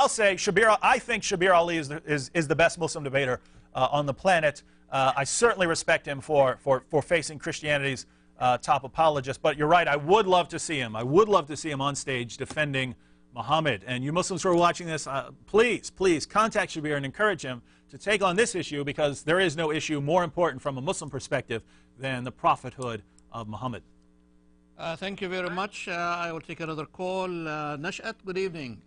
I'll say I think Shabir Ali is the best Muslim debater on the planet. I certainly respect him for facing Christianity's top apologist. But you're right, I would love to see him. I would love to see him on stage defending Muhammad. And you Muslims who are watching this, please contact Shabir and encourage him to take on this issue, because there is no issue more important from a Muslim perspective than the prophethood of Muhammad. Thank you very much. I will take another call. Nashat, good evening.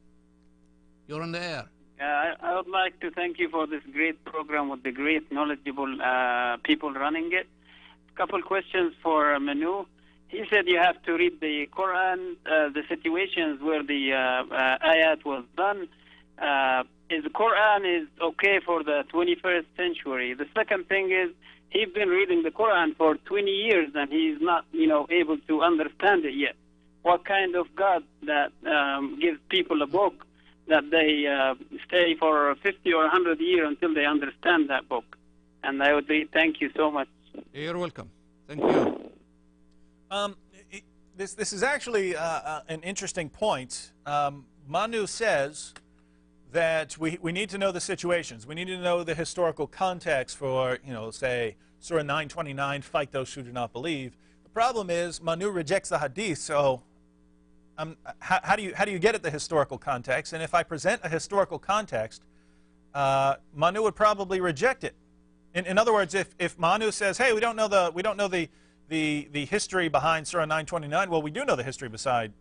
You're on the air. I would like to thank you for this great program with the great knowledgeable people running it. A couple questions for Manu. He said you have to read the Quran, the situations where the ayat was done. Is the Quran is okay for the 21st century? The second thing is, he's been reading the Quran for 20 years and he's not, able to understand it yet. What kind of God that gives people a book that they stay for 50 or 100 years until they understand that book? And I would say thank you so much. You're welcome. Thank you. This is actually an interesting point. Manu says that we need to know the situations. We need to know the historical context for, say, Surah 929, fight those who do not believe. The problem is Manu rejects the hadith, so how do you get at the historical context? And if I present a historical context, Manu would probably reject it. In other words, if Manu says, hey, we don't know the history behind Surah 929, well, we do know the history behind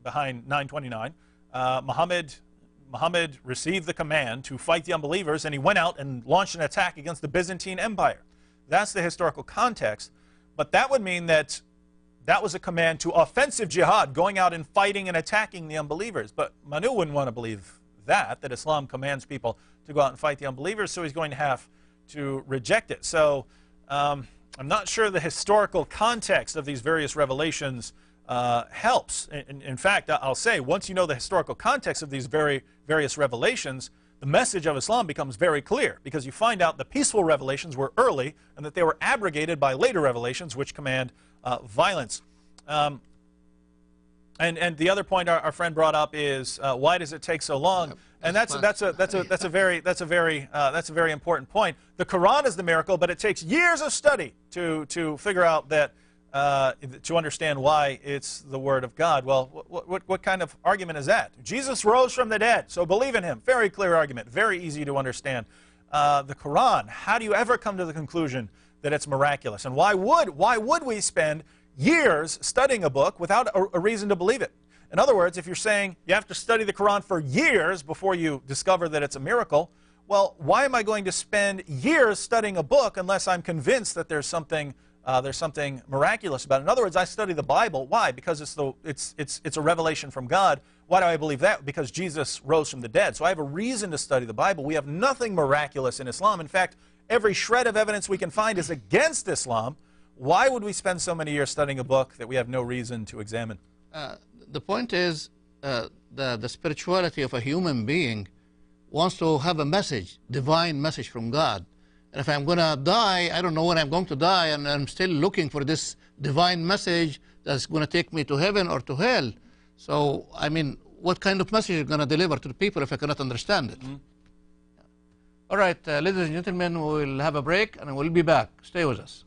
929. Muhammad received the command to fight the unbelievers, and he went out and launched an attack against the Byzantine Empire. That's the historical context. But that would mean that was a command to offensive jihad, going out and fighting and attacking the unbelievers. But Manu wouldn't want to believe that Islam commands people to go out and fight the unbelievers, so he's going to have to reject it. So I'm not sure the historical context of these various revelations helps. In fact, I'll say, once you know the historical context of these various revelations, the message of Islam becomes very clear, because you find out the peaceful revelations were early and that they were abrogated by later revelations which command violence. And the other point our friend brought up is why does it take so long? And that's a very important point. The Quran is the miracle, but it takes years of study to figure out that to understand why it's the Word of God. Well, what kind of argument is that? Jesus rose from the dead, so believe in Him. Very clear argument, very easy to understand. The Quran, how do you ever come to the conclusion that it's miraculous? And why would we spend years studying a book without a reason to believe it? In other words, if you're saying you have to study the Quran for years before you discover that it's a miracle, well, why am I going to spend years studying a book unless I'm convinced that there's something miraculous about it? In other words, I study the Bible. Why? Because it's a revelation from God. Why do I believe that? Because Jesus rose from the dead. So I have a reason to study the Bible. We have nothing miraculous in Islam. In fact, every shred of evidence we can find is against Islam. Why would we spend so many years studying a book that we have no reason to examine? The point is, the spirituality of a human being wants to have a message, divine message from God. And if I'm going to die, I don't know when I'm going to die, and I'm still looking for this divine message that's going to take me to heaven or to hell. So, I mean, what kind of message are you going to deliver to the people if I cannot understand it? All right, ladies and gentlemen, we'll have a break, and we'll be back. Stay with us.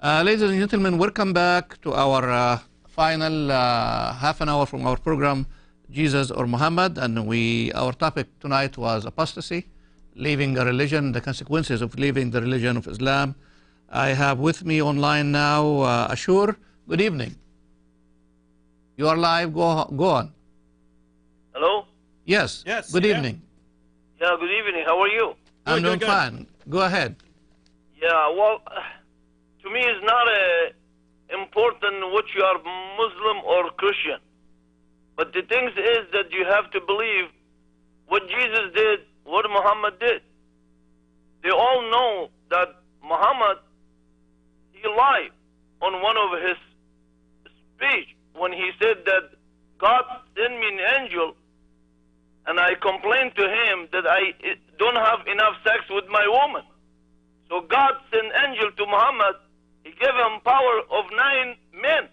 Ladies and gentlemen, welcome back to our final half an hour from our program, Jesus or Muhammad, and our topic tonight was apostasy, leaving a religion, the consequences of leaving the religion of Islam. I have with me online now Ashur. Good evening. You are live. Go on. Hello? Yes. Yes. Good Yeah. evening. Yeah, good evening. How are you? I'm doing good. fine. Go ahead. Yeah, well, to me it's not important what you are, Muslim or Christian. But the thing is that you have to believe what Jesus did, what Muhammad did. They all know that Muhammad, he lied on one of his speech when he said that God sent me an angel and I complained to him that I don't have enough sex with my woman. So God sent angel to Muhammad. He gave him power of 9 men.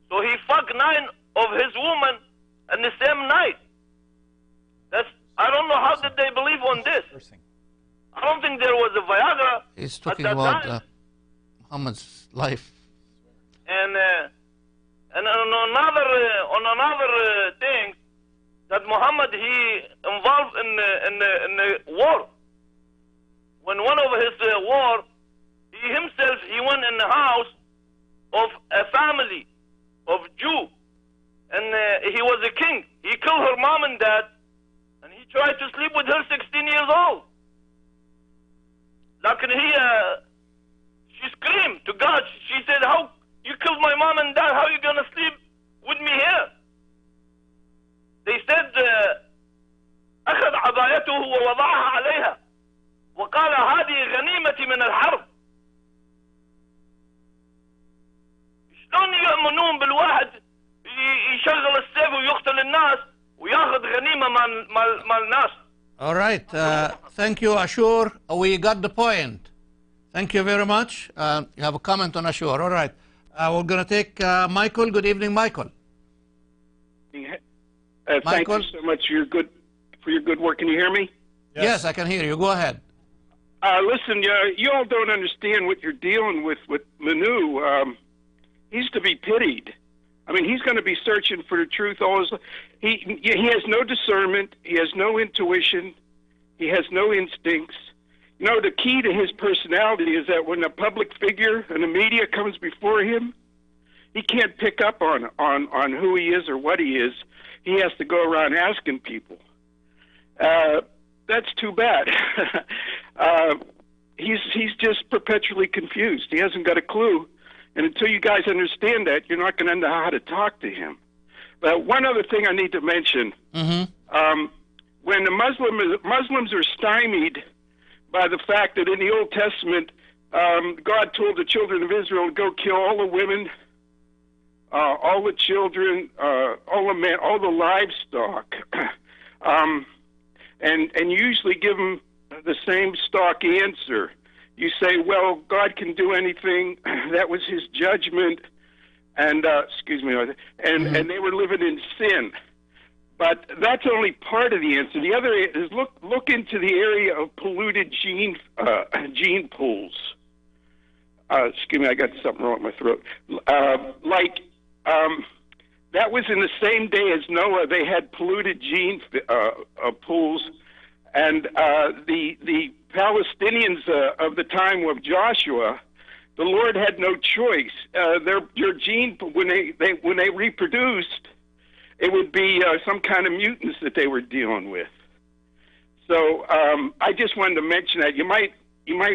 So he fucked 9 of his women in the same night. I don't know how did they believe on this. I don't think there was a Viagra. He's at talking that about time. Muhammad's life. And on another thing, that Muhammad he involved in the war. When one of his war, he himself he went in the house of a family of Jew, and he was a king. He killed her mom and dad, and he tried to sleep with her 16 years old. Like she screamed to God. She said, "How you killed my mom and dad? How are you gonna sleep with me here?" They said, أخذ عبايته ووضعها عليها وقال هذه غنيمتي من الحرب. شلون يؤمنون بالواحد يشغل السيف ويقتل الناس وياخذ غنيمة مال الناس؟ All right. Thank you, Ashur. We got the point. Thank you very much. You have a comment on Ashur. All right. We're going to take Michael. Good evening, Michael. Thank Michael? you so much for your good work. Can you hear me? Yes, I can hear you. Go ahead. Listen, you all don't understand what you're dealing with Manu. He's to be pitied. I mean, he's going to be searching for the truth all his life. He has no discernment. He has no intuition. He has no instincts. You know, the key to his personality is that when a public figure and the media comes before him, he can't pick up on who he is or what he is. He has to go around asking people. That's too bad. He's just perpetually confused. He hasn't got a clue. And until you guys understand that, you're not going to know how to talk to him. But one other thing I need to mention. Mm-hmm. When the Muslims are stymied by the fact that in the Old Testament, God told the children of Israel to go kill all the women, all the children, all the men, all the livestock, and you usually give them the same stock answer. You say, well, God can do anything. That was his judgment. And, and they were living in sin. But that's only part of the answer. The other is look into the area of polluted gene pools. Excuse me, I got something wrong with my throat. That was in the same day as Noah. They had polluted gene pools, and the Palestinians of the time of Joshua, the Lord had no choice. Your gene, when they reproduced, it would be some kind of mutants that they were dealing with. So I just wanted to mention that you might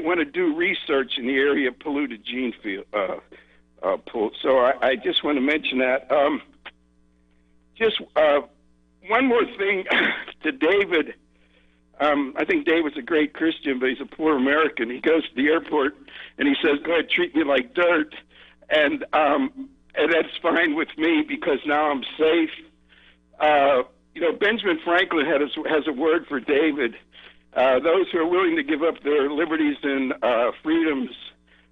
want to do research in the area of polluted gene pool. So I just want to mention that. Just one more thing to David. I think David's a great Christian, but he's a poor American. He goes to the airport and he says, "Go ahead, treat me like dirt," and that's fine with me because now I'm safe. Benjamin Franklin has a word for David. Those who are willing to give up their liberties and freedoms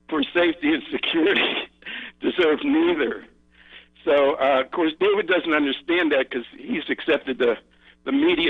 for safety and security deserve neither. So, of course, David doesn't understand that because he's accepted the media